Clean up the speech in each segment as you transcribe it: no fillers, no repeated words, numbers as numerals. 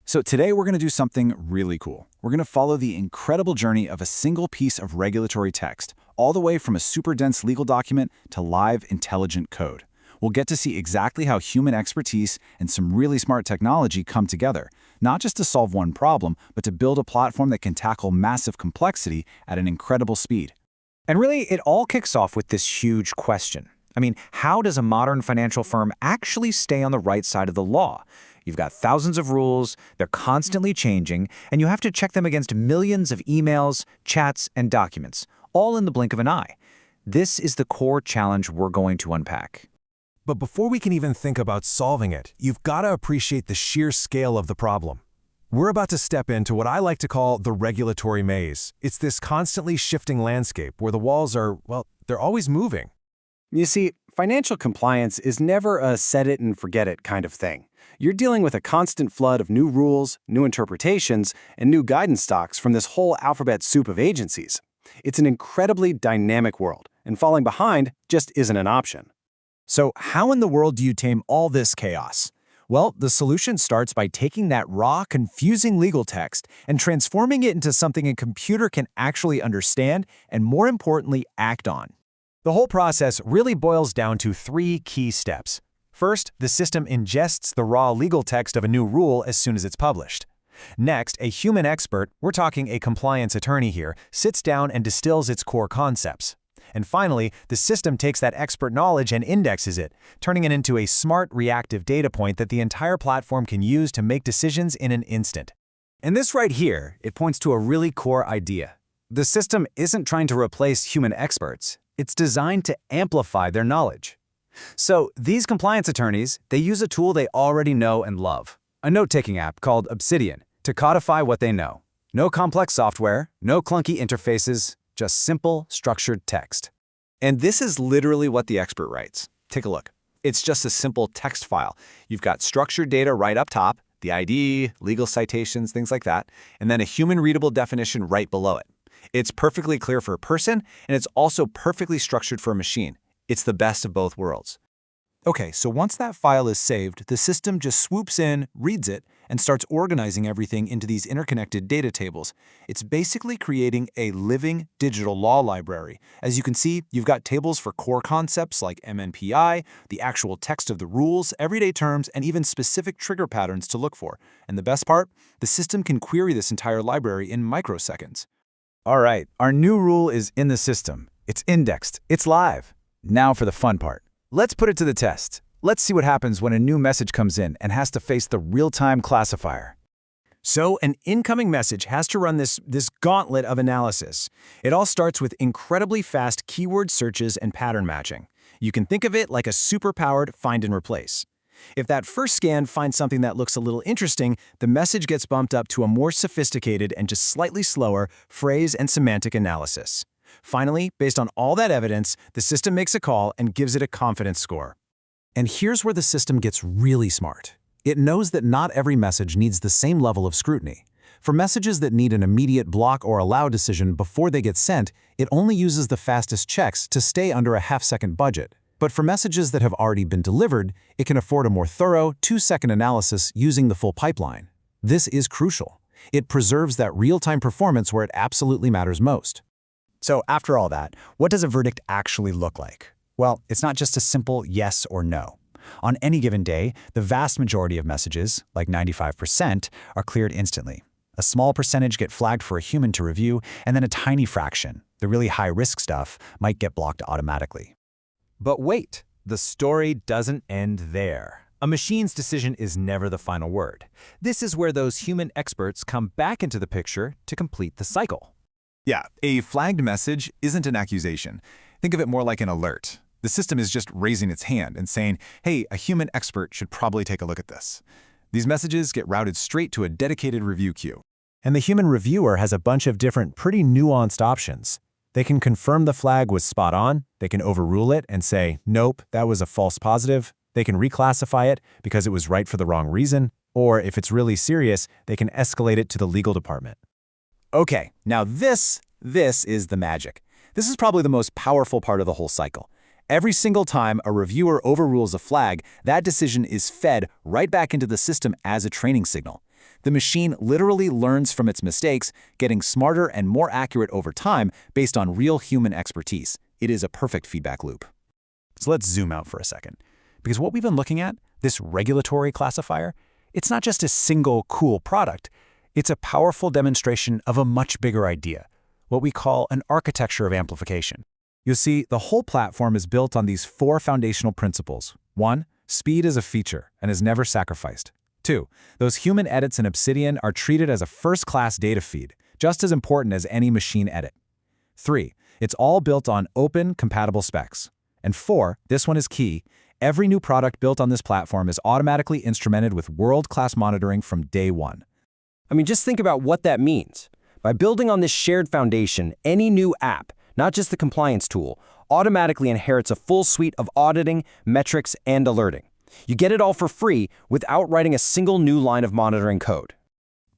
So today we're going to do something really cool. We're going to follow the incredible journey of a single piece of regulatory text, all the way from a super dense legal document to live intelligent code. We'll get to see exactly how human expertise and some really smart technology come together, not just to solve one problem, but to build a platform that can tackle massive complexity at an incredible speed. And really, it all kicks off with this huge question. How does a modern financial firm actually stay on the right side of the law? You've got thousands of rules, they're constantly changing, and you have to check them against millions of emails, chats, and documents, all in the blink of an eye. This is the core challenge we're going to unpack. But before we can even think about solving it, you've got to appreciate the sheer scale of the problem. We're about to step into what I like to call the regulatory maze. It's this constantly shifting landscape where the walls are, well, they're always moving. You see, financial compliance is never a set-it-and-forget-it kind of thing. You're dealing with a constant flood of new rules, new interpretations, and new guidance stocks from this whole alphabet soup of agencies. It's an incredibly dynamic world, and falling behind just isn't an option. So how in the world do you tame all this chaos? Well, the solution starts by taking that raw, confusing legal text and transforming it into something a computer can actually understand and, more importantly, act on. The whole process really boils down to 3 key steps. First, the system ingests the raw legal text of a new rule as soon as it's published. Next, a human expert, we're talking a compliance attorney here, sits down and distills its core concepts. And finally, the system takes that expert knowledge and indexes it, turning it into a smart, reactive data point that the entire platform can use to make decisions in an instant. And this right here, it points to a really core idea. The system isn't trying to replace human experts. It's designed to amplify their knowledge. So these compliance attorneys, they use a tool they already know and love, a note-taking app called Obsidian, to codify what they know. No complex software, no clunky interfaces, just simple, structured text. And this is literally what the expert writes. Take a look. It's just a simple text file. You've got structured data right up top, the ID, legal citations, things like that, and then a human-readable definition right below it. It's perfectly clear for a person, and it's also perfectly structured for a machine. It's the best of both worlds. Okay, so once that file is saved, the system just swoops in, reads it, and starts organizing everything into these interconnected data tables. It's basically creating a living digital law library. As you can see, you've got tables for core concepts like MNPI, the actual text of the rules, everyday terms, and even specific trigger patterns to look for. And the best part? The system can query this entire library in microseconds. All right, our new rule is in the system. It's indexed. It's live. Now for the fun part. Let's put it to the test. Let's see what happens when a new message comes in and has to face the real-time classifier. So an incoming message has to run this gauntlet of analysis. It all starts with incredibly fast keyword searches and pattern matching. You can think of it like a super-powered find and replace. If that first scan finds something that looks a little interesting, the message gets bumped up to a more sophisticated and just slightly slower phrase and semantic analysis. Finally, based on all that evidence, the system makes a call and gives it a confidence score. And here's where the system gets really smart. It knows that not every message needs the same level of scrutiny. For messages that need an immediate block or allow decision before they get sent, it only uses the fastest checks to stay under a half-second budget. But for messages that have already been delivered, it can afford a more thorough 2-second analysis using the full pipeline. This is crucial. It preserves that real-time performance where it absolutely matters most. So after all that, what does a verdict actually look like? Well, it's not just a simple yes or no. On any given day, the vast majority of messages, like 95%, are cleared instantly. A small percentage get flagged for a human to review, and then a tiny fraction, the really high-risk stuff, might get blocked automatically. But wait, the story doesn't end there. A machine's decision is never the final word. This is where those human experts come back into the picture to complete the cycle. Yeah, a flagged message isn't an accusation. Think of it more like an alert. The system is just raising its hand and saying, hey, a human expert should probably take a look at this. These messages get routed straight to a dedicated review queue. And the human reviewer has a bunch of different, pretty nuanced options. They can confirm the flag was spot on, they can overrule it and say, nope, that was a false positive. They can reclassify it because it was right for the wrong reason, or if it's really serious, they can escalate it to the legal department. Okay, now this is the magic. This is probably the most powerful part of the whole cycle. Every single time a reviewer overrules a flag, that decision is fed right back into the system as a training signal. The machine literally learns from its mistakes, getting smarter and more accurate over time based on real human expertise. It is a perfect feedback loop. So let's zoom out for a second. Because what we've been looking at, this regulatory classifier, it's not just a single cool product. It's a powerful demonstration of a much bigger idea, what we call an architecture of amplification. You'll see the whole platform is built on these 4 foundational principles. 1, speed is a feature and is never sacrificed. 2, those human edits in Obsidian are treated as a first-class data feed, just as important as any machine edit. 3, it's all built on open, compatible specs. And 4, this one is key, every new product built on this platform is automatically instrumented with world-class monitoring from day 1. I mean, just think about what that means. By building on this shared foundation, any new app, not just the compliance tool, automatically inherits a full suite of auditing, metrics, and alerting. You get it all for free without writing a single new line of monitoring code.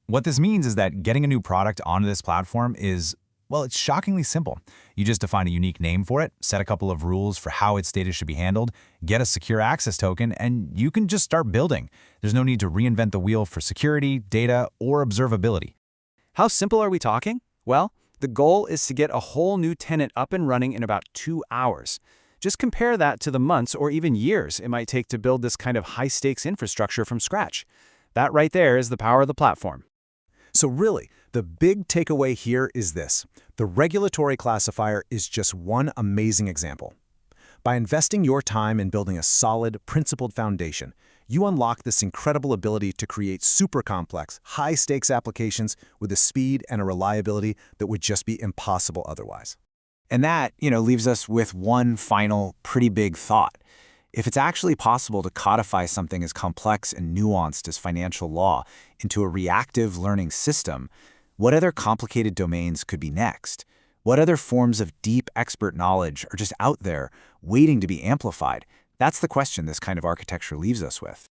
What this means is that getting a new product onto this platform is, well, it's shockingly simple. You just define a unique name for it, set a couple of rules for how its data should be handled, get a secure access token, and you can just start building. There's no need to reinvent the wheel for security, data, or observability. How simple are we talking? Well, the goal is to get a whole new tenant up and running in about 2 hours. Just compare that to the months or even years it might take to build this kind of high-stakes infrastructure from scratch. That right there is the power of the platform. So really, the big takeaway here is this. The regulatory classifier is just one amazing example. By investing your time in building a solid, principled foundation, you unlock this incredible ability to create super complex, high-stakes applications with a speed and a reliability that would just be impossible otherwise. And that, leaves us with one final, pretty big thought. If it's actually possible to codify something as complex and nuanced as financial law into a reactive learning system, what other complicated domains could be next? What other forms of deep expert knowledge are just out there waiting to be amplified? That's the question this kind of architecture leaves us with.